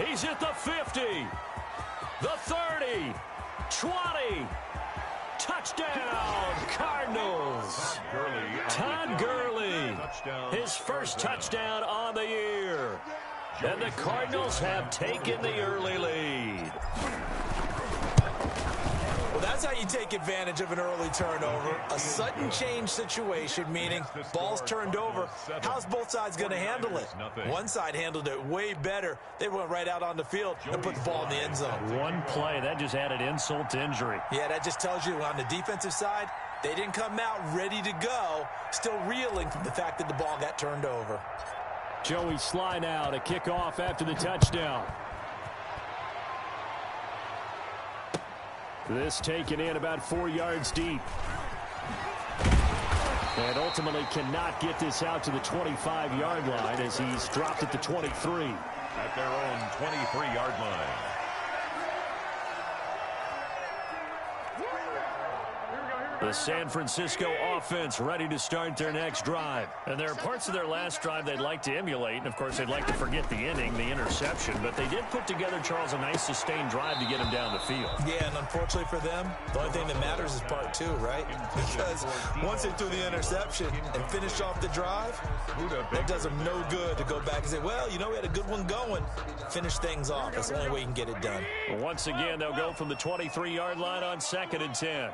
He's at the 50, the 30, 20. Touchdown, Cardinals. Todd Gurley, his first touchdown on the year. And the Cardinals have taken the early lead. Well, that's how you take advantage of an early turnover. A sudden change situation, meaning ball's turned over. How's both sides going to handle it? One side handled it way better. They went right out on the field and put the ball in the end zone. One play, that just added insult to injury. Yeah, that just tells you on the defensive side, they didn't come out ready to go, still reeling from the fact that the ball got turned over. Joey Sly now to kick off after the touchdown. This taken in about 4 yards deep. And ultimately cannot get this out to the 25-yard line as he's dropped at the 23. At their own 23-yard line. The San Francisco offense ready to start their next drive. And there are parts of their last drive they'd like to emulate. And, of course, they'd like to forget the inning, the interception. But they did put together, Charles, a nice sustained drive to get him down the field. Yeah, and unfortunately for them, the only thing that matters is part two, right? Because once they threw the interception and finished off the drive, that does them no good to go back and say, well, you know, we had a good one going. Finish things off. That's the only way you can get it done. Once again, they'll go from the 23-yard line on 2nd and 10.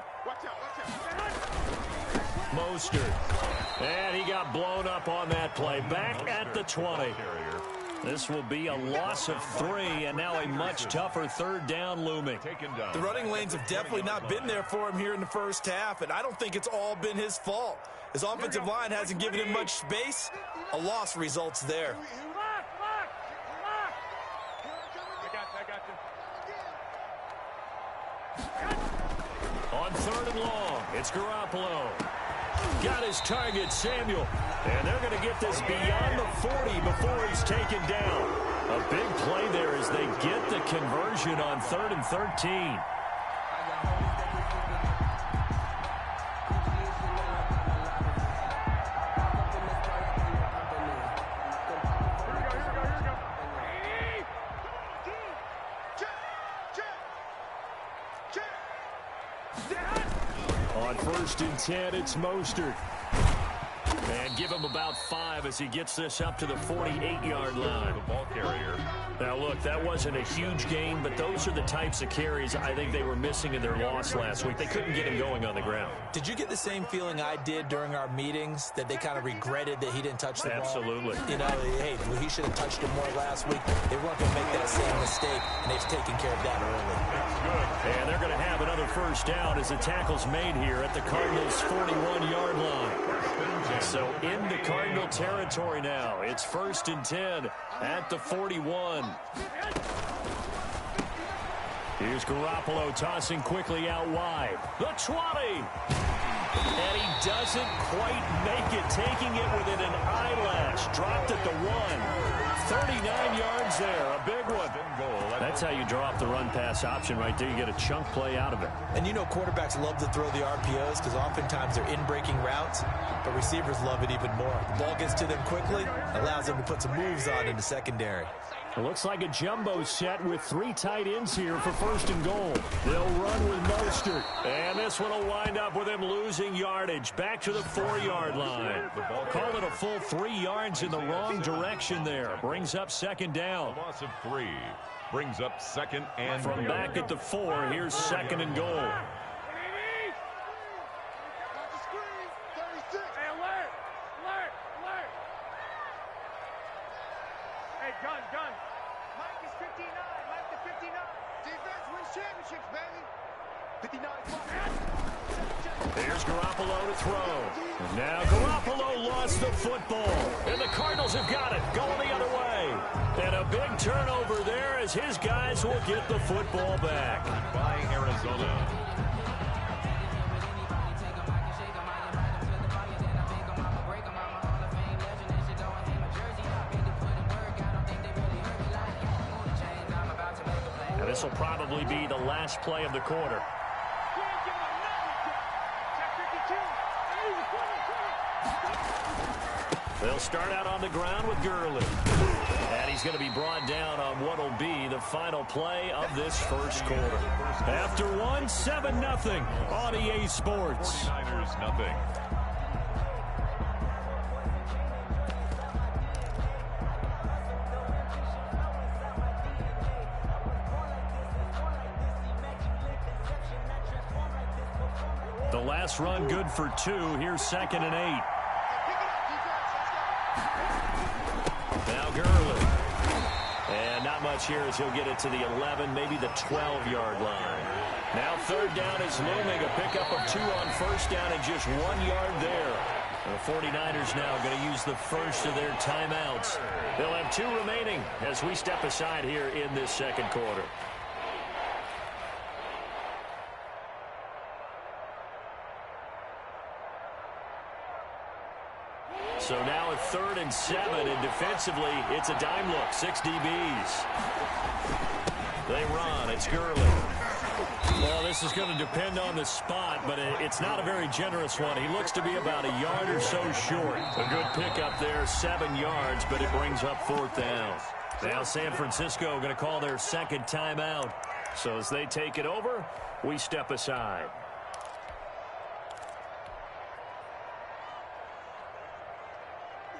Mostert. And he got blown up on that play. Back at the 20. This will be a loss of 3, and now a much tougher 3rd down looming. The running lanes have definitely not been there for him here in the first half, and I don't think it's all been his fault. His offensive line hasn't given him much space. A loss results there. On 3rd and long, it's Garoppolo. Got his target, Samuel. And they're going to get this beyond the 40 before he's taken down. A big play there as they get the conversion on 3rd and 13. On 1st and 10, it's Mostert. And give him about 5 as he gets this up to the 48-yard line. The ball carrier. Now, look, that wasn't a huge game, but those are the types of carries I think they were missing in their loss last week. They couldn't get him going on the ground. Did you get the same feeling I did during our meetings, that they kind of regretted that he didn't touch the ball? Absolutely. You know, hey, he should have touched it more last week. They weren't going to make that same mistake, and they've taken care of that early. And they're going to have another 1st down as the tackle's made here at the Cardinals' 41-yard line. So into Cardinal territory now. It's 1st and 10 at the 41. Here's Garoppolo tossing quickly out wide. The 20. And he doesn't quite make it, taking it within an eyelash. Dropped at the 1. 39 yards there, a big one. That's how you draw up the run-pass option right there. You get a chunk play out of it. And you know quarterbacks love to throw the RPOs because oftentimes they're in-breaking routes, but receivers love it even more. The ball gets to them quickly, allows them to put some moves on in the secondary. It looks like a jumbo set with 3 tight ends here for 1st and goal. They'll run with Mostert. And this one will wind up with him losing yardage. Back to the 4-yard line. Call it a full 3 yards in the wrong direction there. Brings up 2nd down. A loss of 3. Brings up 2nd and from back at the 4, here's 2nd and goal. Here's Garoppolo to throw. And now Garoppolo lost the football. And the Cardinals have got it, going the other way. And a big turnover there as his guys will get the football back. By Arizona. And this will probably be the last play of the quarter. They'll start out on the ground with Gurley. And he's going to be brought down on what will be final play of this first quarter. After one, 7-0 on EA Sports. 49ers nothing. The last run good for 2. Here's 2nd and 8. Now Gurley. And not much here as he'll get it to the 11, maybe the 12-yard line. Now 3rd down is looming. A pickup of 2 on 1st down and just 1 yard there. The 49ers now going to use the first of their timeouts. They'll have 2 remaining as we step aside here in this second quarter. So now a 3rd and 7, and defensively, it's a dime look. 6 DBs. They run. It's Gurley. Well, this is going to depend on the spot, but it's not a very generous one. He looks to be about a yard or so short. A good pickup there, 7 yards, but it brings up 4th down. Now San Francisco going to call their 2nd timeout. So as they take it over, we step aside.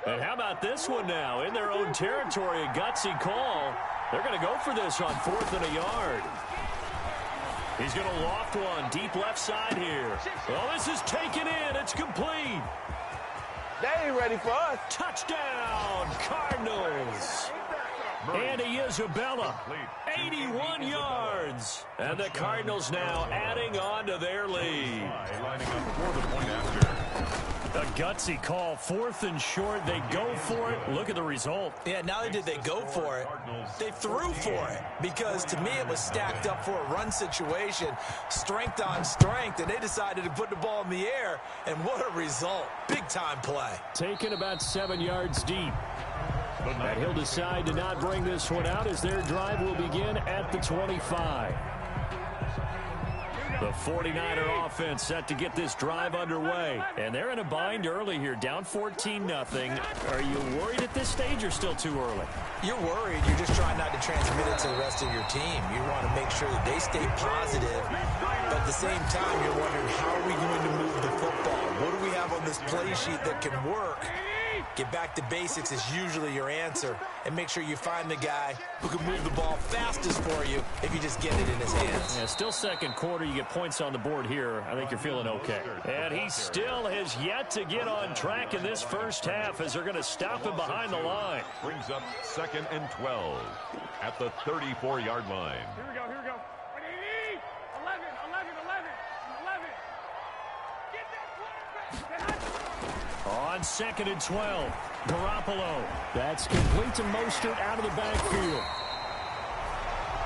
And how about this one now? In their own territory, a gutsy call. They're going to go for this on 4th and a yard. He's going to loft one deep left side here. Well, this is taken in. It's complete. They ain't ready for us. Touchdown, Cardinals. Andy Isabella, 81 yards. And the Cardinals now adding on to their lead. Lining up for the point after. A gutsy call, 4th and short. They go for it. Look at the result. Yeah, not only did they go for it, they threw for it. Because to me, it was stacked up for a run situation, strength on strength, and they decided to put the ball in the air. And what a result. Big-time play. Taken about 7 yards deep. And he'll decide to not bring this one out as their drive will begin at the 25. The 49er offense set to get this drive underway. And they're in a bind early here, down 14-0. Are you worried at this stage or still too early? You're worried. You're just trying not to transmit it to the rest of your team. You want to make sure that they stay positive. But at the same time, you're wondering, how are we going to move the football? What do we have on this play sheet that can work? Get back to basics is usually your answer. And make sure you find the guy who can move the ball fastest for you if you just get it in his hands. Yeah, still second quarter. You get points on the board here. I think you're feeling okay. And he still has yet to get on track in this first half as they're going to stop him behind the line. Brings up 2nd and 12 at the 34-yard line. Here we go, here we go. 11, 11, 11, 11. Get that quarterback. On 2nd and 12, Garoppolo. That's complete to Mostert out of the backfield.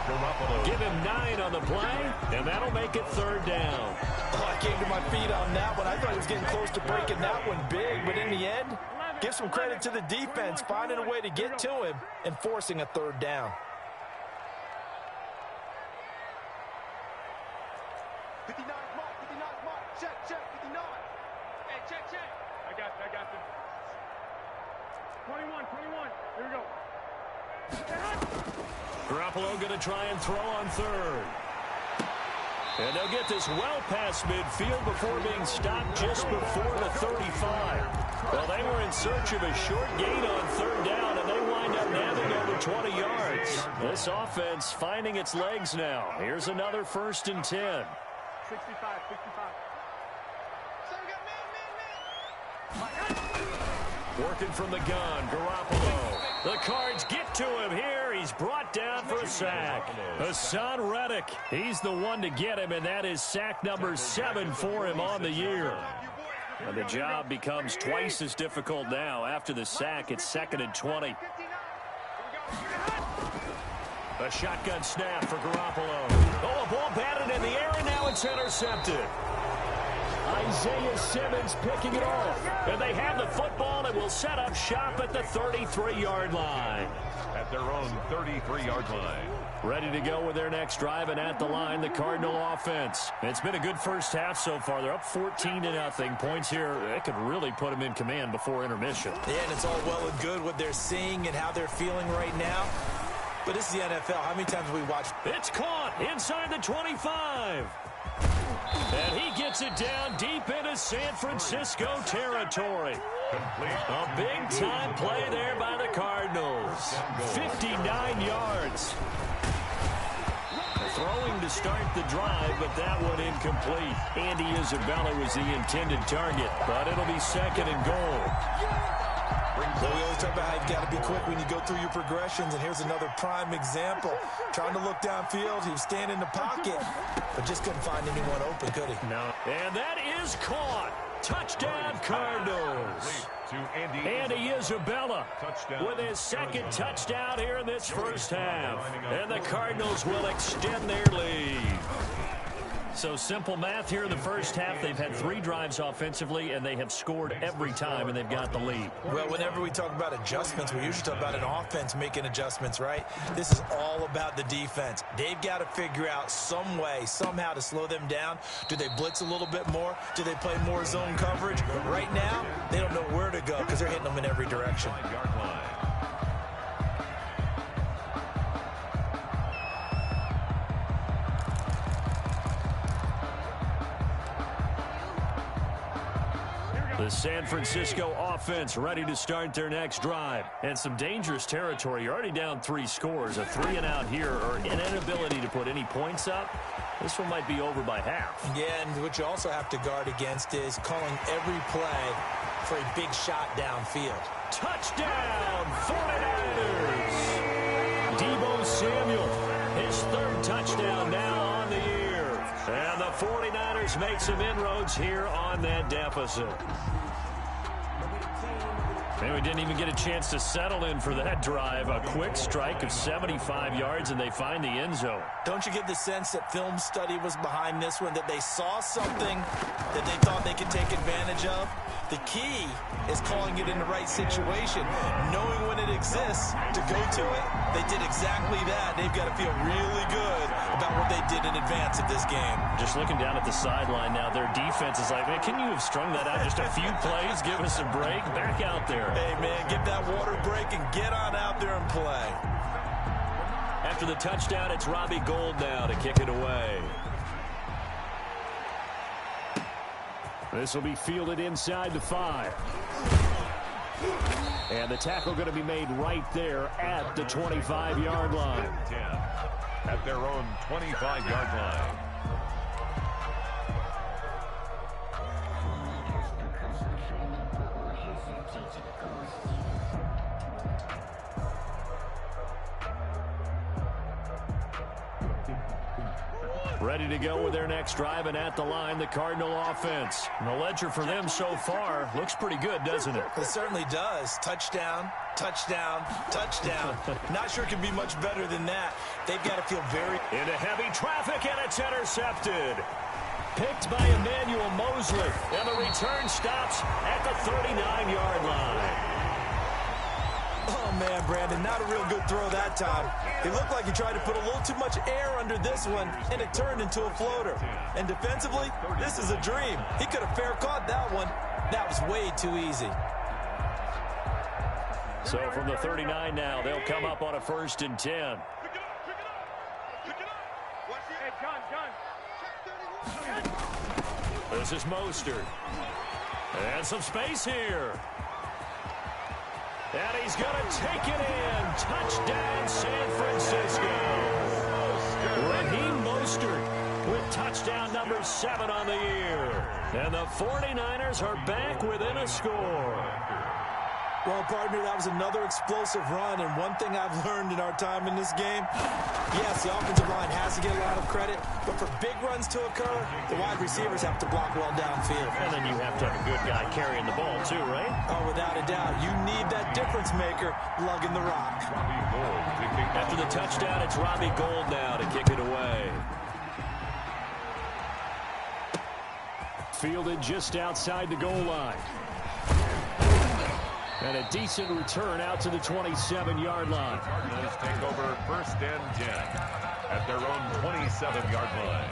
Garoppolo. Give him 9 on the play, and that'll make it 3rd down. Oh, I came to my feet on that one. I thought he was getting close to breaking that one big, but in the end, give some credit to the defense, finding a way to get to him and forcing a 3rd down. 59, mark, 59, mark. Check, 59. Hey, check. I got this. 21. Here we go. Garoppolo going to try and throw on 3rd. And they'll get this well past midfield before being stopped just before the 35. Well, they were in search of a short gain on 3rd down, and they wind up nabbing over 20 yards. This offense finding its legs now. Here's another 1st and 10. 65. Working from the gun, Garoppolo. The Cards get to him here. He's brought down for a sack. Hassan Reddick, he's the one to get him, and that is sack number 7 for him on the year. And the job becomes twice as difficult now. After the sack, it's 2nd and 20. A shotgun snap for Garoppolo. Oh, a ball batted in the air, and now it's intercepted. Isaiah Simmons picking it off. And they have the football and will set up shop at the 33-yard line. At their own 33-yard line. Ready to go with their next drive, and at the line, the Cardinal offense. It's been a good first half so far. They're up 14-0. Points here, that could really put them in command before intermission. Yeah, and it's all well and good what they're seeing and how they're feeling right now. But this is the NFL. How many times have we watched? It's caught inside the 25. And he gets it down deep into San Francisco territory. A big-time play there by the Cardinals. 59 yards. Throwing to start the drive, but that one incomplete. Andy Isabella was the intended target, but it'll be second and goal. So we always talk about how you've got to be quick when you go through your progressions, and here's another prime example. Trying to look downfield, he was standing in the pocket, but just couldn't find anyone open, could he? No. And that is caught. Touchdown, Cardinals. Andy Isabella with his second touchdown here in this first half. And the Cardinals will extend their lead. So simple math here in the first half. They've had 3 drives offensively, and they have scored every time, and they've got the lead. Well, whenever we talk about adjustments, we usually talk about an offense making adjustments, right? This is all about the defense. They've got to figure out some way, somehow to slow them down. Do they blitz a little bit more? Do they play more zone coverage? Right now, they don't know where to go because they're hitting them in every direction. The San Francisco offense ready to start their next drive. And some dangerous territory. You're already down 3 scores. A 3-and-out here, or an inability to put any points up. This one might be over by half. Yeah, and what you also have to guard against is calling every play for a big shot downfield. Touchdown, 49ers! Deebo Samuel, his 3rd touchdown now on the year. And the 49ers make some inroads here on that deficit. And we didn't even get a chance to settle in for that drive. A quick strike of 75 yards, and they find the end zone. Don't you get the sense that film study was behind this one, that they saw something that they thought they could take advantage of? The key is calling it in the right situation, knowing when it exists to go to it. They did exactly that. They've got to feel really good about what they did in advance of this game. Just looking down at the sideline now, their defense is like, man, can you have strung that out just a few plays? Give us a break. Back out there. Hey, man, get that water break and get on out there and play. After the touchdown, it's Robbie Gould now to kick it away. This will be fielded inside the 5. And the tackle going to be made right there at the 25-yard line. At their own 25-yard line. Ready to go with their next drive, and at the line, the Cardinal offense. And the ledger for them so far looks pretty good, doesn't it? It certainly does. Touchdown, touchdown, touchdown. Not sure it can be much better than that. They've got to feel very... Into heavy traffic, and it's intercepted. Picked by Emmanuel Mosley, and the return stops at the 39-yard line. Oh, man, Brandon, not a real good throw that time. It looked like he tried to put a little too much air under this one, and it turned into a floater. And defensively, this is a dream. He could have fair caught that one. That was way too easy. So from the 39 now, they'll come up on a 1st and 10. This is Mostert. And some space here. And he's going to take it in. Touchdown, San Francisco. Raheem Mostert with touchdown number 7 on the year. And the 49ers are back within a score. Well, partner, that was another explosive run, and one thing I've learned in our time in this game, yes, the offensive line has to get a lot of credit, but for big runs to occur, the wide receivers have to block well downfield. And then you have to have a good guy carrying the ball, too, right? Oh, without a doubt. You need that difference maker lugging the rock. After the touchdown, it's Robbie Gould now to kick it away. Fielded just outside the goal line. And a decent return out to the 27-yard line. Cardinals take over 1st and 10 at their own 27-yard line.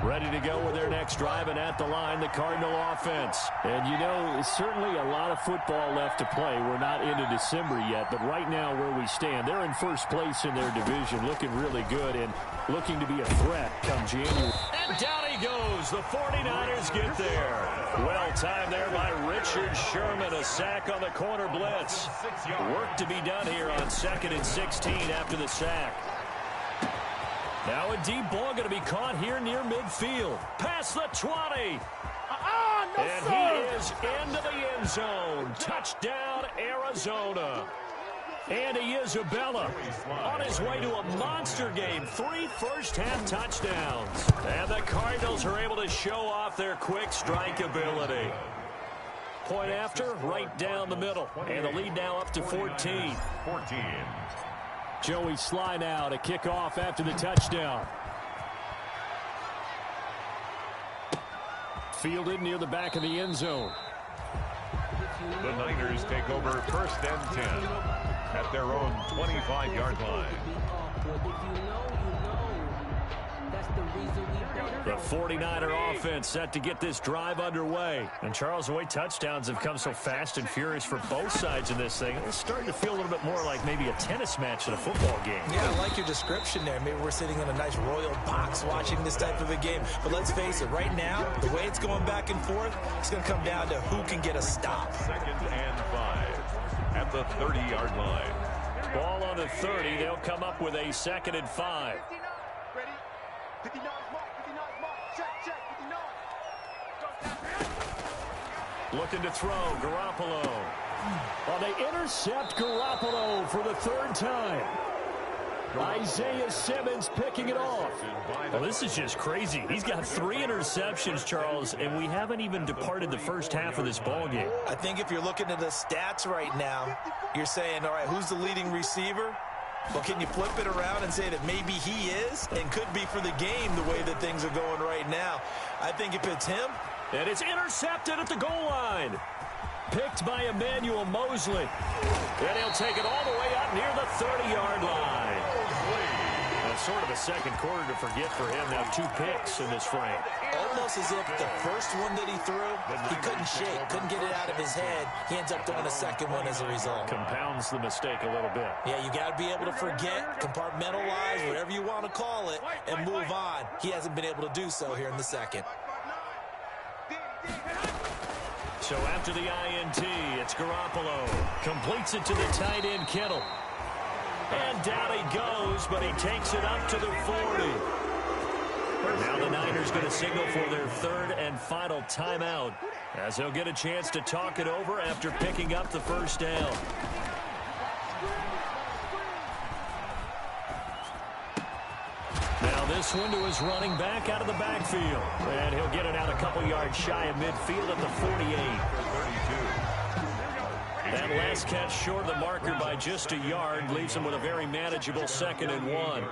Ready to go with their next drive, and at the line, the Cardinal offense. And, you know, certainly a lot of football left to play. We're not into December yet, but right now where we stand, they're in first place in their division, looking really good and looking to be a threat come January. And down he goes. The 49ers get there. Well timed there by Richard Sherman. A sack on the corner blitz. Work to be done here on 2nd and 16 after the sack. Now a deep ball going to be caught here near midfield. Past the 20. And he is into the end zone. Touchdown, Arizona. Andy Isabella on his way to a monster game. 3 first-half touchdowns. And the Cardinals are able to show off their quick strike ability. Point after, right down the middle. And the lead now up to 14. Joey Sly now to kick off after the touchdown. Fielded near the back of the end zone. The Niners take over 1st and 10 at their own 25-yard line. The 49er offense set to get this drive underway. And Charles, the way touchdowns have come so fast and furious for both sides in this thing, it's starting to feel a little bit more like maybe a tennis match than a football game. Yeah, I like your description there. Maybe we're sitting in a nice royal box watching this type of a game. But let's face it, right now, the way it's going back and forth, it's going to come down to who can get a stop. 2nd and 5 at the 30-yard line. Ball on the 30. They'll come up with a 2nd and 5. Ready? 59 mark. 59 mark. Check. 59. Looking to throw, Garoppolo. Well, they intercept Garoppolo for the 3rd time. Isaiah Simmons picking it off. Well, this is just crazy. He's got 3 interceptions, Charles, and we haven't even departed the first half of this ball game. I think if you're looking at the stats right now, you're saying, all right, who's the leading receiver? Well, can you flip it around and say that maybe he is and could be for the game the way that things are going right now? I think if it's him. And it's intercepted at the goal line. Picked by Emmanuel Mosley. And he'll take it all the way up near the 30-yard line. That's sort of a second quarter to forget for him. Now 2 picks in this frame. Almost as if the first one that he threw, he couldn't shake, couldn't get it out of his head. He ends up throwing a second one as a result. Compounds the mistake a little bit. Yeah, you got to be able to forget, compartmentalize, whatever you want to call it, and move on. He hasn't been able to do so here in the second. So after the INT, it's Garoppolo. Completes it to the tight end, Kittle. And down he goes, but he takes it up to the 40. Now the Niners going to signal for their 3rd and final timeout, as they'll get a chance to talk it over after picking up the first down. Now this one to his running back out of the backfield. And he'll get it out a couple yards shy of midfield at the 48. That last catch short of the marker by just a yard leaves him with a very manageable 2nd and 1.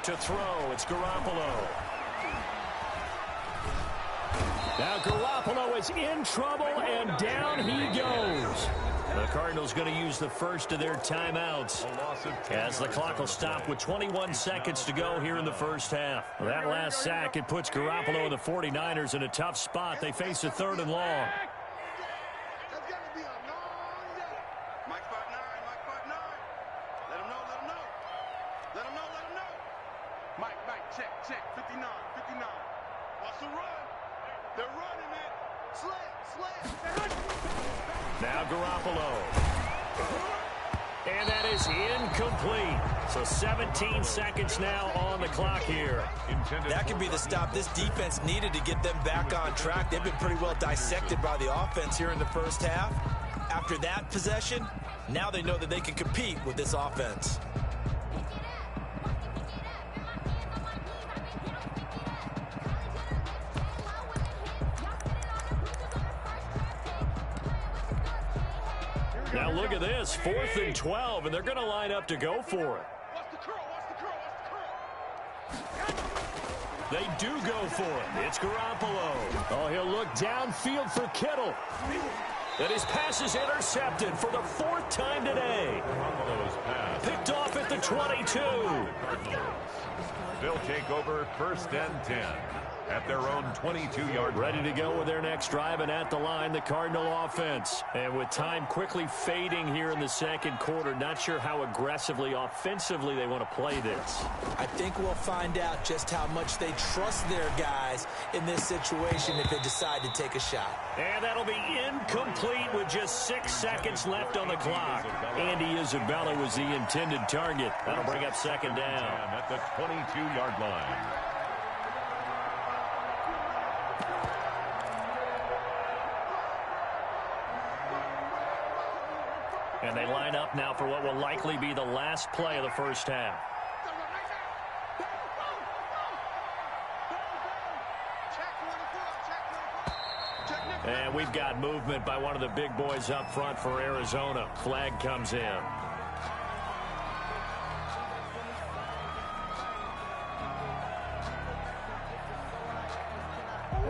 To throw, it's Garoppolo. Now Garoppolo is in trouble, and down he goes. The Cardinals going to use the first of their timeouts as the clock will stop with 21 seconds to go here in the first half. That last sack, it puts Garoppolo and the 49ers in a tough spot. They face a 3rd and long. Check. 59. Watch the run. They're running it. Slam. Now Garoppolo. And that is incomplete. So 17 seconds now on the clock here. That could be the stop this defense needed to get them back on track. They've been pretty well dissected by the offense here in the first half. After that possession, now they know that they can compete with this offense. Now look at this, 4th and 12, and they're going to line up to go for it. Watch the curl. They do go for it. It's Garoppolo. Oh, he'll look downfield for Kittle. And his pass is intercepted for the 4th time today. Picked off at the 22. They'll take over 1st and 10 at their own 22-yard. Ready to go with their next drive, and at the line, the Cardinal offense. And with time quickly fading here in the second quarter, not sure how aggressively, offensively they want to play this. I think we'll find out just how much they trust their guys in this situation if they decide to take a shot. And that'll be incomplete with just 6 seconds left on the clock. Andy Isabella was the intended target. That'll bring up 2nd down. At the 22-yard line. And they line up now for what will likely be the last play of the first half. And we've got movement by one of the big boys up front for Arizona. Flag comes in.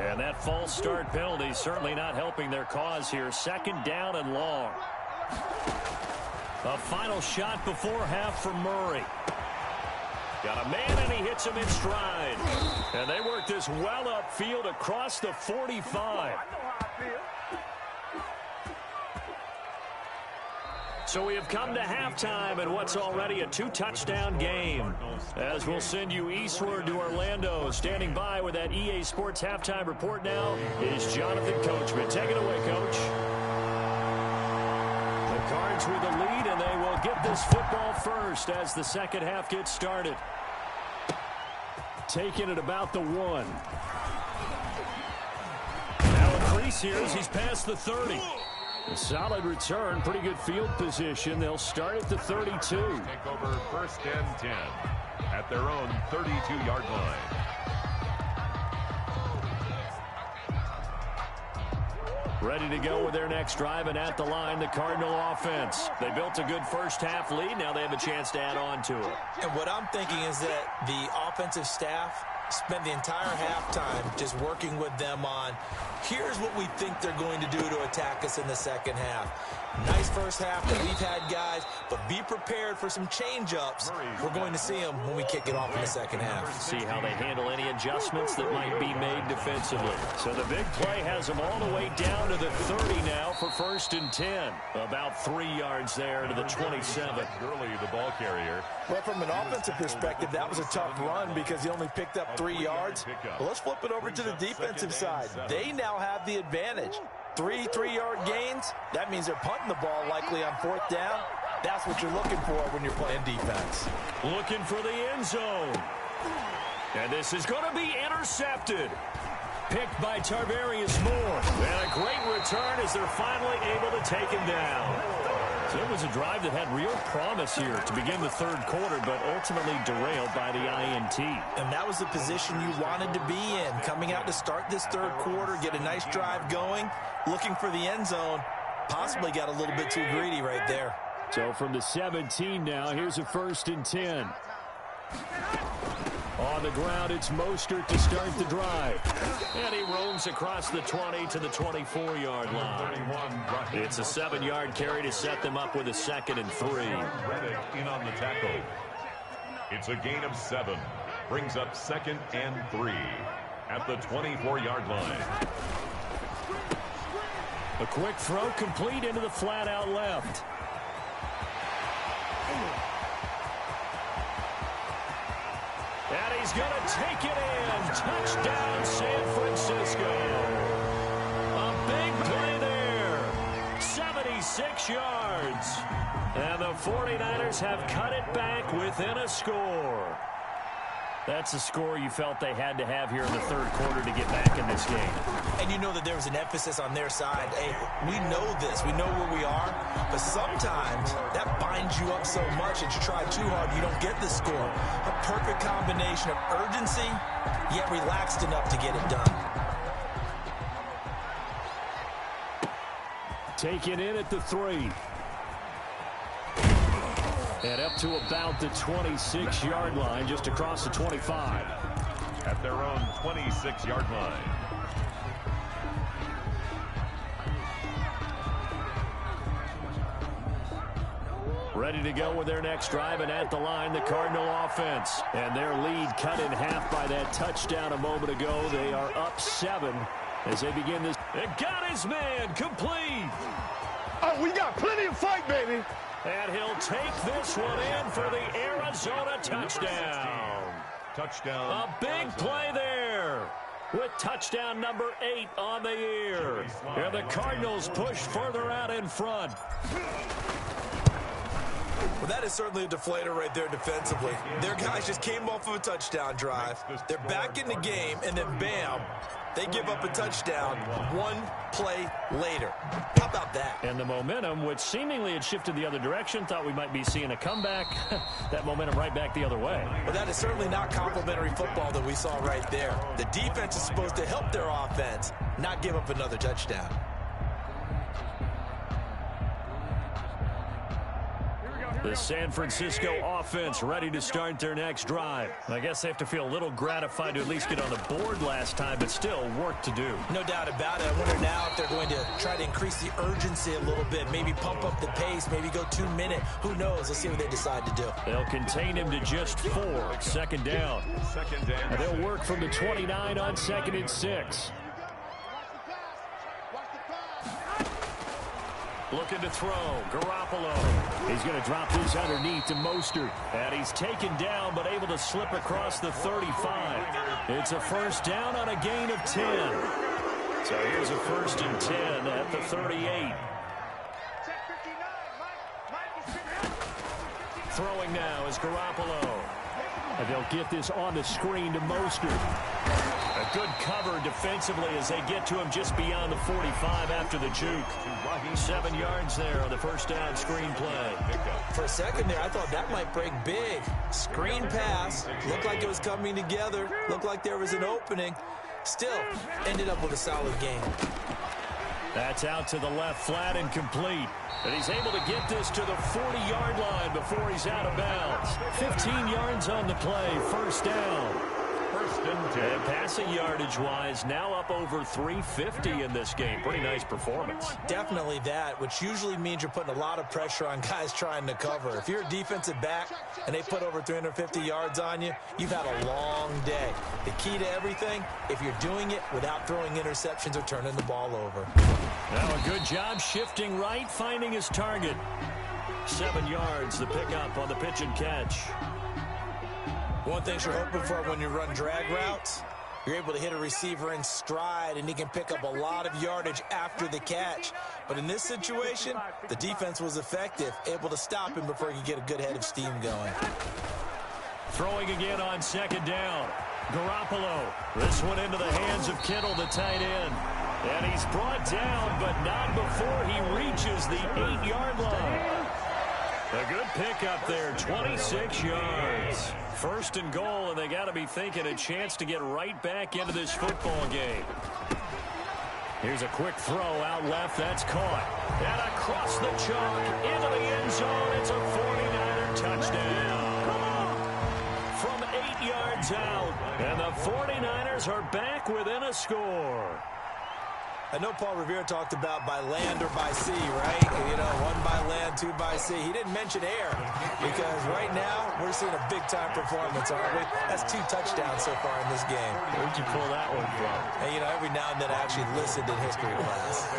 And that false start penalty certainly not helping their cause here. 2nd down and long. A final shot before half for Murray. Got a man, and he hits him in stride. And they work this well upfield across the 45. So we have come to halftime in what's already a 2-touchdown game. As we'll send you eastward to Orlando. Standing by with that EA Sports halftime report now is Jonathan Coachman. Take it away, Coach. The Cards with the lead, and they will get this football first as the second half gets started. Taking it about the 1. Now increase here as he's past the 30. A solid return, pretty good field position. They'll start at the 32. Take over 1st and 10 at their own 32-yard line. Ready to go with their next drive, and at the line, the Cardinal offense. They built a good first half lead. Now they have a chance to add on to it. And what I'm thinking is that the offensive staff spent the entire halftime just working with them on, here's what we think they're going to do to attack us in the second half. Nice first half that we've had, guys, but be prepared for some change-ups. We're going to see them when we kick it off in the second half. See how they handle any adjustments that might be made defensively. So the big play has them all the way down to the 30 now for 1st and 10. About 3 yards there to the 27. Gurley, the ball carrier. Well, from an offensive perspective, that was a tough run because he only picked up 3 yards. Well, let's flip it over to the defensive side. They now have the advantage. 3 3-yard gains, that means they're punting the ball likely on 4th down. That's what you're looking for when you're playing defense. Looking for the end zone. And this is going to be intercepted. Picked by Tarvarius Moore. And a great return as they're finally able to take him down. So it was a drive that had real promise here to begin the 3rd quarter, but ultimately derailed by the INT. And that was the position you wanted to be in. Coming out to start this 3rd quarter, get a nice drive going, looking for the end zone. Possibly got a little bit too greedy right there. So from the 17 now, here's a 1st and 10. On the ground, it's Mostert to start the drive. And he roams across the 20 to the 24-yard line. It's a 7-yard carry to set them up with a 2nd and 3. Reddick in on the tackle. It's a gain of 7. Brings up 2nd and 3 at the 24-yard line. A quick throw complete into the flat out left. And he's going to take it in. Touchdown, San Francisco. A big play there. 76 yards. And the 49ers have cut it back within a score. That's a score you felt they had to have here in the 3rd quarter to get back in this game. And you know that there was an emphasis on their side. Hey, we know this. We know where we are. But sometimes that binds you up so much that you try too hard, you don't get the score. A perfect combination of urgency, yet relaxed enough to get it done. Taken in at the 3. And up to about the 26-yard line, just across the 25. At their own 26-yard line. Ready to go with their next drive, and at the line, the Cardinal offense. And their lead cut in half by that touchdown a moment ago. They are up 7 as they begin this. It got his man complete. Oh, we got plenty of fight, baby. And he'll take this one in for the Arizona touchdown. Touchdown. A big play there with touchdown number 8 on the year. And the Cardinals push further out in front. Well, that is certainly a deflator right there defensively. Their guys just came off of a touchdown drive. They're back in the game, and then bam, they give up a touchdown 1 play later. How about that? And the momentum, which seemingly had shifted the other direction, thought we might be seeing a comeback. That momentum right back the other way. Well, that is certainly not complimentary football that we saw right there. The defense is supposed to help their offense, not give up another touchdown. The San Francisco offense ready to start their next drive. I guess they have to feel a little gratified to at least get on the board last time, but still work to do. No doubt about it. I wonder now if they're going to try to increase the urgency a little bit, maybe pump up the pace, maybe go 2-minute. Who knows? Let's see what they decide to do. They'll contain him to just 4. Second down. And they'll work from the 29 on 2nd and 6. Looking to throw. Garoppolo. He's going to drop this underneath to Mostert. And he's taken down, but able to slip across the 35. It's a first down on a gain of 10. So here's a 1st and 10 at the 38. Throwing now is Garoppolo. And they'll get this on the screen to Mostert. A good cover defensively as they get to him just beyond the 45 after the juke. 7 yards there on the first down screen play. For a second there, I thought that might break big. Screen pass. Looked like it was coming together. Looked like there was an opening. Still, ended up with a solid game. That's out to the left flat and complete. And he's able to get this to the 40-yard line before he's out of bounds. 15 yards on the play, first down. 1st and 10. And passing yardage-wise, now up over 350 in this game. Pretty nice performance. Definitely that, which usually means you're putting a lot of pressure on guys trying to cover. If you're a defensive back and they put over 350 yards on you, you've had a long day. The key to everything, if you're doing it without throwing interceptions or turning the ball over. Now a good job shifting right, finding his target. 7 yards, the pickup on the pitch and catch. One thing you're hoping for when you run drag routes, you're able to hit a receiver in stride, and he can pick up a lot of yardage after the catch. But in this situation, the defense was effective, able to stop him before he could get a good head of steam going. Throwing again on 2nd down. Garoppolo. This one into the hands of Kittle, the tight end. And he's brought down, but not before he reaches the 8-yard line. A good pickup there, 26 yards. 1st and goal, and they got to be thinking a chance to get right back into this football game. Here's a quick throw out left. That's caught. And across the chalk into the end zone. It's a 49er touchdown. From 8 yards out. And the 49ers are back within a score. I know Paul Revere talked about by land or by sea, right? You know, 1 by land, 2 by sea. He didn't mention air because right now we're seeing a big-time performance, aren't we? That's 2 touchdowns so far in this game. Where'd you pull that one from? And, you know, every now and then I actually listened in history class.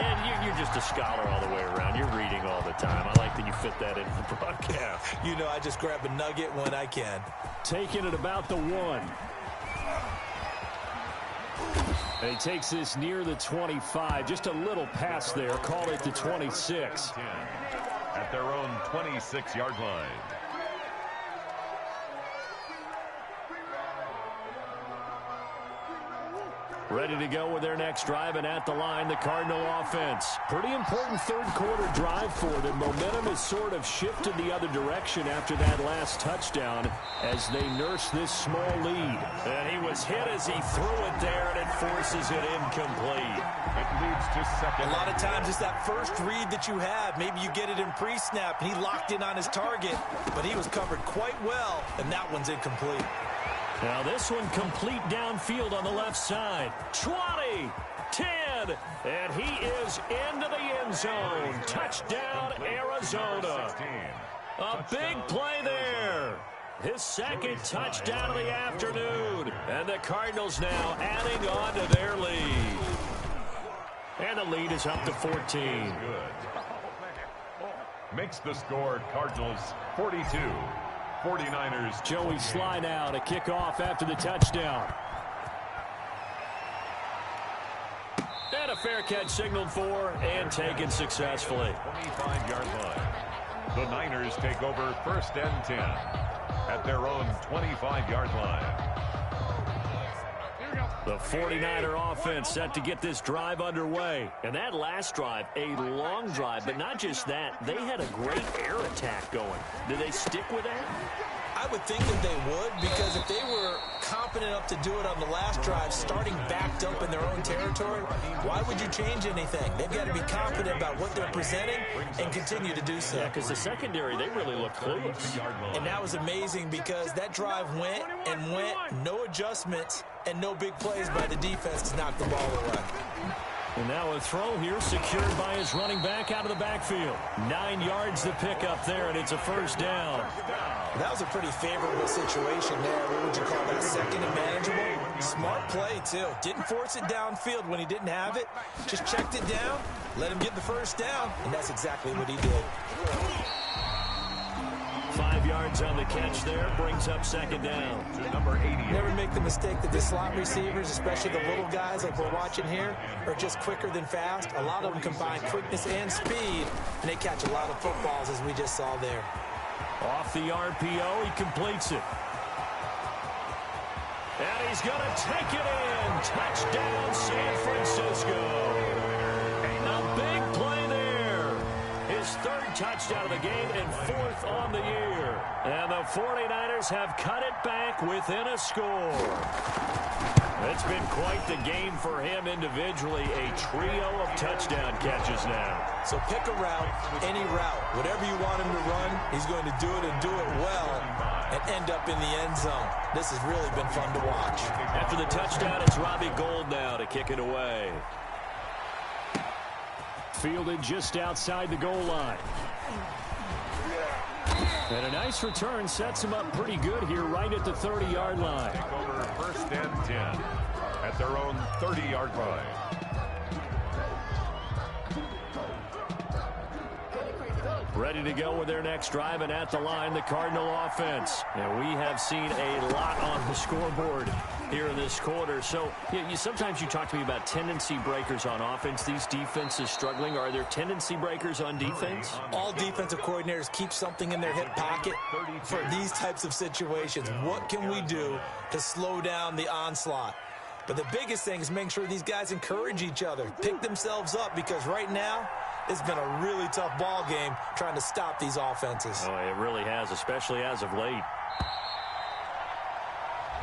And you're just a scholar all the way around. You're reading all the time. I like that you fit that into the broadcast. You know, I just grab a nugget when I can. Taking it about the 1. And he takes this near the 25. Just a little pass there. Call it the 26. At their own 26-yard line. Ready to go with their next drive, and at the line, the Cardinal offense. Pretty important third-quarter drive for them. Momentum has sort of shifted the other direction after that last touchdown as they nurse this small lead. And he was hit as he threw it there, and it forces it incomplete. It leads to 2nd. A lot of times it's that first read that you have. Maybe you get it in pre-snap, and he locked in on his target, but he was covered quite well, and that one's incomplete. Now this one complete downfield on the left side. 20, 10, and he is into the end zone. Touchdown, Arizona. A big play there. His second touchdown of the afternoon. And the Cardinals now adding on to their lead. And the lead is up to 14. Makes the score Cardinals 42. 49ers. Joey Sly now to kick off after the touchdown. And a fair catch signaled for and taken successfully. 25-yard line. The Niners take over 1st and 10 at their own 25-yard line. The 49er offense set to get this drive underway. And that last drive, a long drive, but not just that. They had a great air attack going. Did they stick with that? I would think that they would, because if they were competent enough to do it on the last drive, starting backed up in their own territory, why would you change anything? They've got to be confident about what they're presenting and continue to do so. Yeah, because the secondary, they really look clueless. And that was amazing because that drive went and went, no adjustments and no big plays by the defense to knock the ball away. And now a throw here secured by his running back out of the backfield. 9 yards to pick up there, and it's a first down. That was a pretty favorable situation there. What would you call that? Second and manageable? Smart play, too. Didn't force it downfield when he didn't have it. Just checked it down, let him get the first down, and that's exactly what he did. 5 yards on the catch there, brings up second down. To number 80. Never make the mistake that the slot receivers, especially the little guys like we're watching here, are just quicker than fast. A lot of them combine quickness and speed, and they catch a lot of footballs, as we just saw there. Off the RPO, he completes it. And he's going to take it in. Touchdown, San Francisco. A big play there. His third touchdown of the game and 4th on the year. And the 49ers have cut it back within a score. It's been quite the game for him individually. A trio of touchdown catches now. So pick a route, any route. Whatever you want him to run, he's going to do it and do it well and end up in the end zone. This has really been fun to watch. After the touchdown, it's Robbie Gould now to kick it away. Fielded just outside the goal line. And a nice return sets him up pretty good here right at the 30-yard line. Take over 1st and 10 at their own 30-yard line. Ready to go with their next drive, and at the line, the Cardinal offense. And we have seen a lot on the scoreboard here in this quarter. So sometimes you talk to me about tendency breakers on offense. These defenses struggling. Are there tendency breakers on defense? All defensive coordinators keep something in their hip pocket for these types of situations. What can we do to slow down the onslaught? But the biggest thing is making sure these guys encourage each other, pick themselves up, because right now, it's been a really tough ball game trying to stop these offenses. Oh, it really has, especially as of late.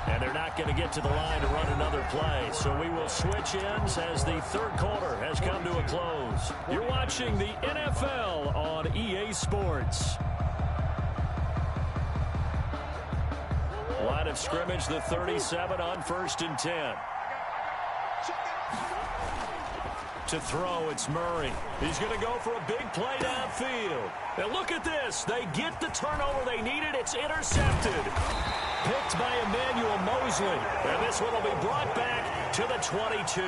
And they're not going to get to the line to run another play. So we will switch ends as the third quarter has come to a close. You're watching the NFL on EA Sports. Line of scrimmage, the 37 on 1st and 10. To throw, it's Murray. He's going to go for a big play downfield. And look at this. They get the turnover they needed. It's intercepted. Picked by Emmanuel Mosley. And this one will be brought back to the 22.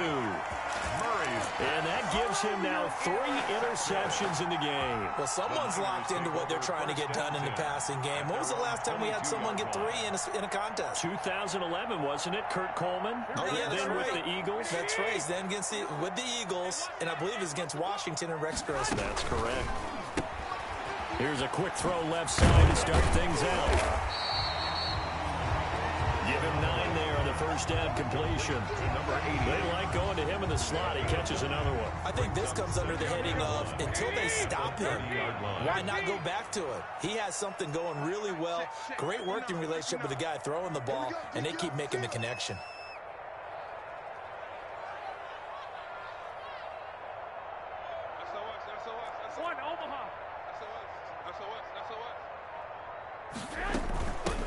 And that gives him now 3 interceptions in the game. Well, someone's locked into what they're trying to get done in the passing game. When was the last time we had someone get 3 in a contest? 2011, wasn't it? Kurt Coleman? Oh, yeah, that's then right. With the Eagles? That's right. Then with the Eagles, and I believe it's against Washington and Rex Grossman. That's correct. Here's a quick throw left side to start things out. Give him 9 there on the first down completion. Number 80. They like going to him in the slot. He catches another one. I think this comes under the heading of, until they stop him, why not go back to it? He has something going really well. Great working relationship with the guy throwing the ball, and they keep making the connection.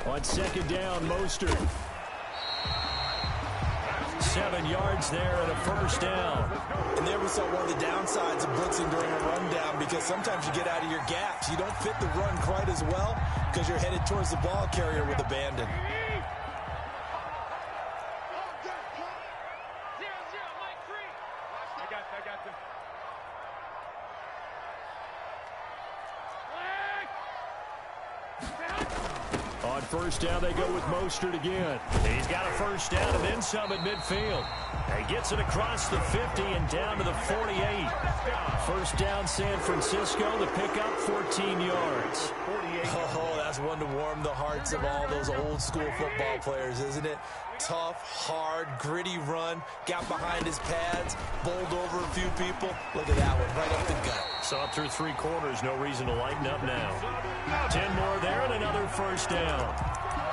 On second down, Mostert. 7 yards there and a first down. And there we saw one of the downsides of blitzing during a rundown, because sometimes you get out of your gaps. You don't fit the run quite as well because you're headed towards the ball carrier with abandon. On first down, they go with Mostert again. He's got a first down and then some at midfield. He gets it across the 50 and down to the 48. First down, San Francisco. The pickup, 14 yards. Oh, that's one to warm the hearts of all those old school football players, isn't it? Tough, hard, gritty run. Got behind his pads, bowled over a few people. Look at that one, right up the gut. Saw through 3 quarters. No reason to lighten up now. 10 more there and another first down.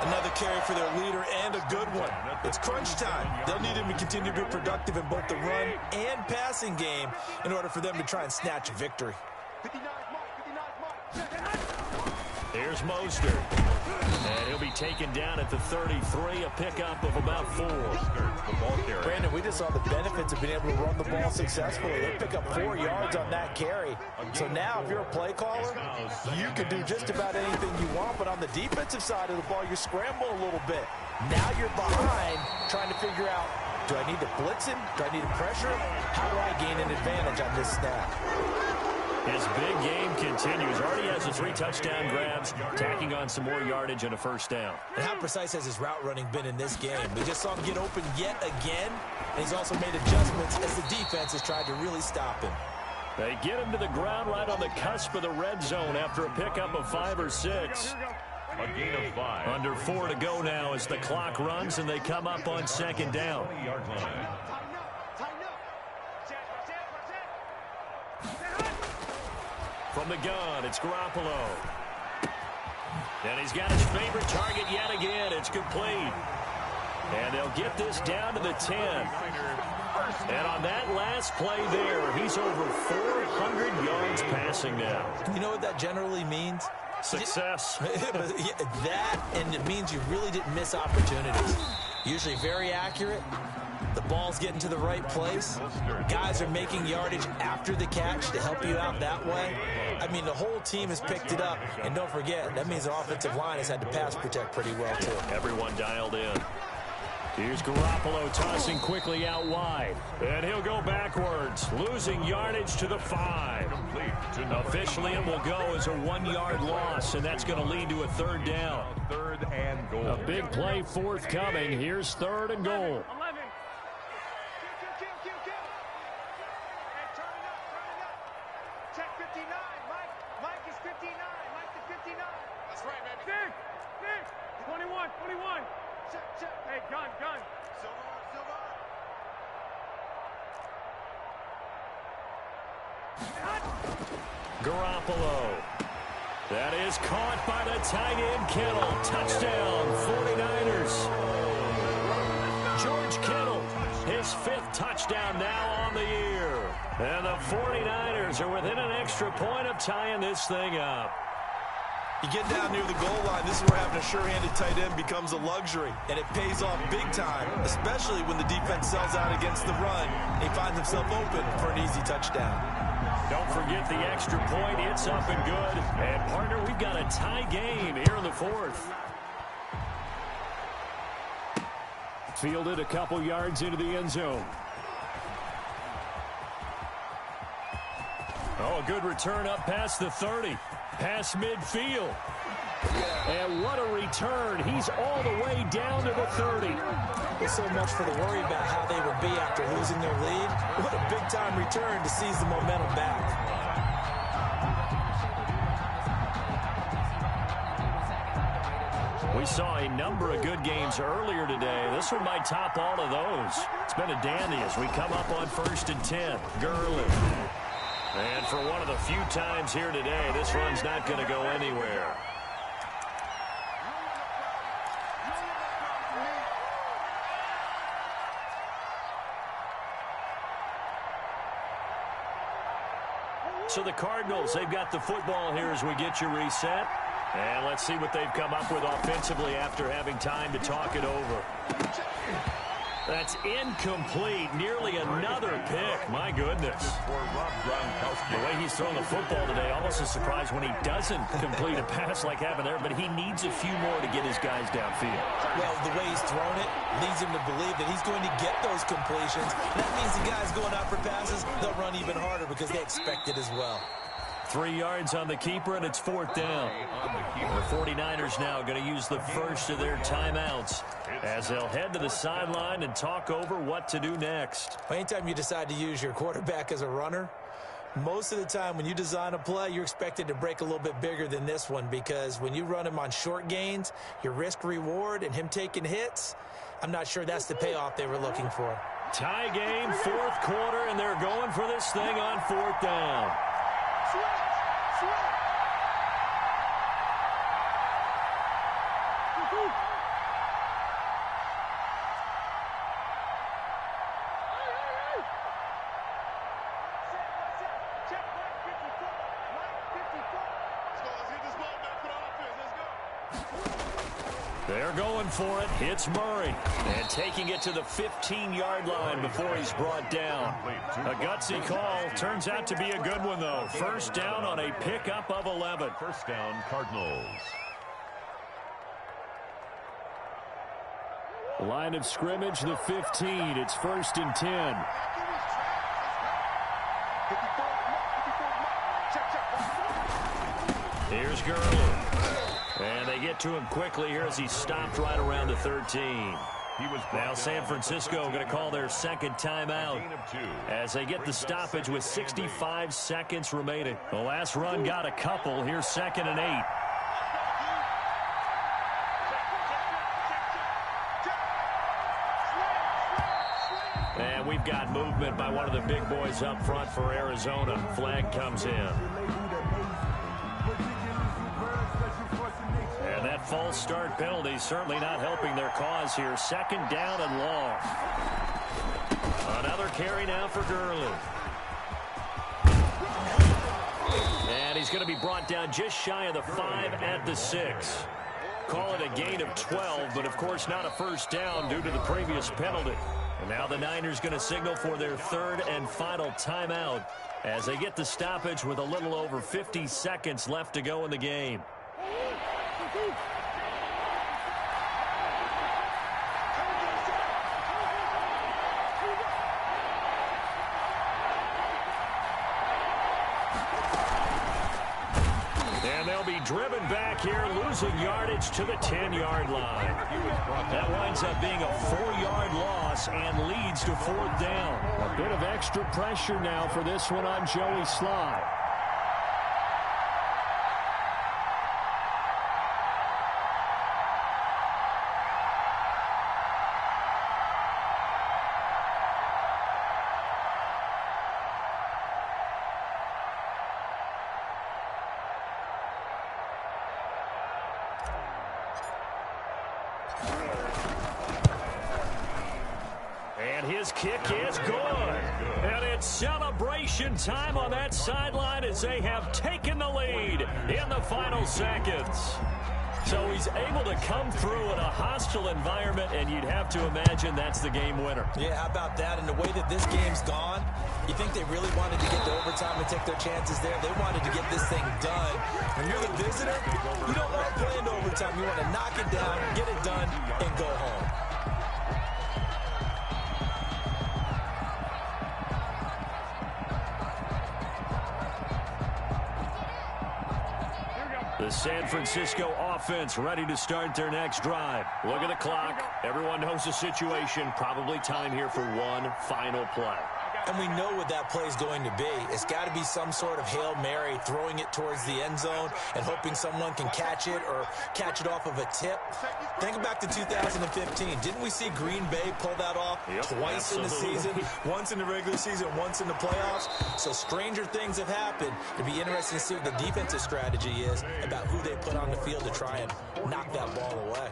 Another carry for their leader and a good one. It's crunch time. They'll need him to continue to be productive in both the run and passing game in order for them to try and snatch a victory. Here's Mostert. And he'll be taken down at the 33, a pickup of about 4. Brandon, we just saw the benefits of being able to run the ball successfully. They pick up 4 yards on that carry. So now if you're a play caller, you can do just about anything you want, but on the defensive side of the ball, you scramble a little bit. Now you're behind trying to figure out, do I need to blitz him? Do I need to pressure him? How do I gain an advantage on this snap? His big game continues. Already has his 3 touchdown grabs, tacking on some more yardage and a first down. And how precise has his route running been in this game? We just saw him get open yet again, and he's also made adjustments as the defense has tried to really stop him. They get him to the ground right on the cusp of the red zone after a pickup of 5 or 6. A gain of 5. Under 4 to go now as the clock runs, and they come up on second down. 20-yard line. From the gun, it's Garoppolo. And he's got his favorite target yet again. It's complete. And they'll get this down to the 10. And on that last play there, he's over 400 yards passing now. You know what that generally means? Success. That, and it means you really didn't miss opportunities. Usually very accurate. The ball's getting to the right place. Guys are making yardage after the catch to help you out that way. I mean, the whole team has picked it up. And don't forget, that means the offensive line has had to pass protect pretty well, too. Everyone dialed in. Here's Garoppolo tossing quickly out wide. And he'll go backwards, losing yardage to the 5. Officially, it will go as a 1-yard loss, and that's going to lead to a 3rd down. 3rd and goal. A big play forthcoming. Here's 3rd and goal. 11. Check 59. Mike is 59. Mike to 59. That's right, baby. Nick. 21. Check. Hey, gun. Silver. Garoppolo. That is caught by the tight end, Kittle. Touchdown, 49ers. George Kittle, his 5th touchdown now on the year. And the 49ers are within an extra point of tying this thing up. You get down near the goal line, this is where having a sure-handed tight end becomes a luxury, and it pays off big time, especially when the defense sells out against the run. He finds himself open for an easy touchdown. Don't forget the extra point. It's up and good. And, partner, we've got a tie game here in the 4th. Fielded a couple yards into the end zone. Oh, a good return up past the 30. Past midfield. And what a return. He's all the way down to the 30. There's so much for the worry about how they would be after losing their lead. What a big-time return to seize the momentum back. We saw a number of good games earlier today. This one might top all of those. It's been a dandy as we come up on 1st and 10. Gurley. And for one of the few times here today, this run's not going to go anywhere. So the Cardinals, they've got the football here as we get you reset. And let's see what they've come up with offensively after having time to talk it over. That's incomplete. Nearly another pick. My goodness. The way he's throwing the football today, almost a surprise when he doesn't complete a pass like happened there, but he needs a few more to get his guys downfield. Well, the way he's thrown it leads him to believe that he's going to get those completions. That means the guys going out for passes, they'll run even harder because they expect it as well. 3 yards on the keeper, and it's 4th down. The 49ers now going to use the first of their timeouts as they'll head to the sideline and talk over what to do next. Anytime you decide to use your quarterback as a runner, most of the time when you design a play, you're expected to break a little bit bigger than this one, because when you run him on short gains, your risk-reward and him taking hits, I'm not sure that's the payoff they were looking for. Tie game, 4th quarter, and they're going for this thing on 4th down. They're going for it. It's Murray. And taking it to the 15-yard line before he's brought down. A gutsy call. Turns out to be a good one, though. First down on a pickup of 11. First down, Cardinals. Line of scrimmage, the 15. It's 1st and 10. Here's Gurley. And they get to him quickly here as he stopped right around the 13. Now San Francisco going to call their second timeout as they get the stoppage with 65 seconds remaining. The last run got a couple. Here's 2nd and 8. And we've got movement by one of the big boys up front for Arizona. Flag comes in. And that false start penalty certainly not helping their cause here. 2nd down and long. Another carry now for Gurley. And he's going to be brought down just shy of the 5 at the 6. Call it a gain of 12, but of course not a first down due to the previous penalty. And now the Niners going to signal for their 3rd and final timeout as they get the stoppage with a little over 50 seconds left to go in the game. And they'll be driven back here, losing yardage to the 10-yard line. That winds up being a 4-yard loss and leads to 4th down. A bit of extra pressure now for this one on Joey Slye. And his kick is good. And it's celebration time on that sideline as they have taken the lead in the final seconds. So he's able to come through in a hostile environment, and you'd have to imagine that's the game winner. Yeah, how about that? And the way that this game's gone, you think they really wanted to get to overtime and take their chances there? They wanted to get this thing done. When you're the visitor, you don't want to play into overtime. You want to knock it down, get it done, and go home. The San Francisco offense ready to start their next drive. Look at the clock. Everyone knows the situation. Probably time here for one final play. And we know what that play is going to be. It's got to be some sort of Hail Mary, throwing it towards the end zone and hoping someone can catch it or catch it off of a tip. Think back to 2015. Didn't we see Green Bay pull that off twice in the season? Once in the regular season, once in the playoffs. So stranger things have happened. It'd be interesting to see what the defensive strategy is about who they put on the field to try and knock that ball away.